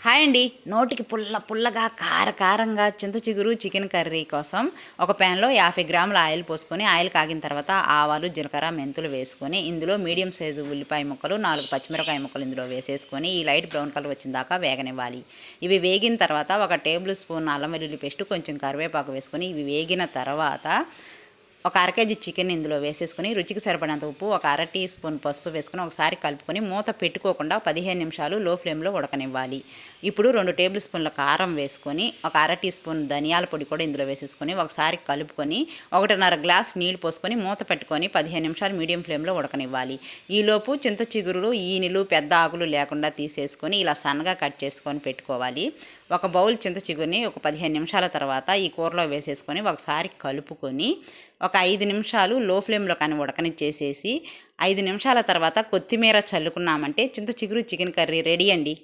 Hi అండి. నోటికి పుల్లగా కారంగా చింత చిగురు చికెన్ కర్రీ కోసం ఒక ప్యాన్లో 50 గ్రాముల ఆయిల్ పోసుకొని ఆయిల్ కాగిన తర్వాత ఆవాలు జీలకర్ర మెంతులు వేసుకొని ఇందులో మీడియం సైజు ఉల్లిపాయ ముక్కలు 4 పచ్చిమిరపకాయ ముక్కలు ఇందులో వేసేసుకొని ఈ లైట్ బ్రౌన్ కలర్ వచ్చిన దాకా వేగనివ్వాలి. ఇవి వేగిన తర్వాత ఒక టేబుల్ స్పూన్ అల్లం వెల్లుల్లి పేస్ట్ కొంచెం కరివేపాకు వేసుకొని ఇవి వేగిన తర్వాత ఒక అర కేజీ చికెన్ ఇందులో వేసేసుకొని రుచికి సరిపడినంత ఉప్పు, ఒక అర టీ స్పూన్ పసుపు వేసుకొని ఒకసారి కలుపుకొని మూత పెట్టుకోకుండా 15 నిమిషాలు లో ఫ్లేమ్లో ఉడకనివ్వాలి. ఇప్పుడు 2 టేబుల్ స్పూన్ల కారం వేసుకొని ఒక అర టీ స్పూన్ ధనియాల పొడి కూడా ఇందులో వేసేసుకొని ఒకసారి కలుపుకొని 1.5 గ్లాస్ నీళ్లు పోసుకొని మూత పెట్టుకొని 15 నిమిషాలు మీడియం ఫ్లేమ్లో ఉడకనివ్వాలి. ఈలోపు చింత చిగురులు ఈనులు పెద్ద ఆకులు లేకుండా తీసేసుకొని ఇలా సన్నగా కట్ చేసుకొని పెట్టుకోవాలి. ఒక బౌల్ చింత చిగురిని ఒక 15 నిమిషాల తర్వాత ఈ కూరలో వేసేసుకొని ఒకసారి కలుపుకొని ఒక 5 నిమిషాలు లో ఫ్లేమ్లో కానీ ఉడకనిచ్చేసేసి 5 నిమిషాల తర్వాత కొత్తిమీర చల్లుకున్నామంటే చింత చిగురు చికెన్ కర్రీ రెడీ అండి.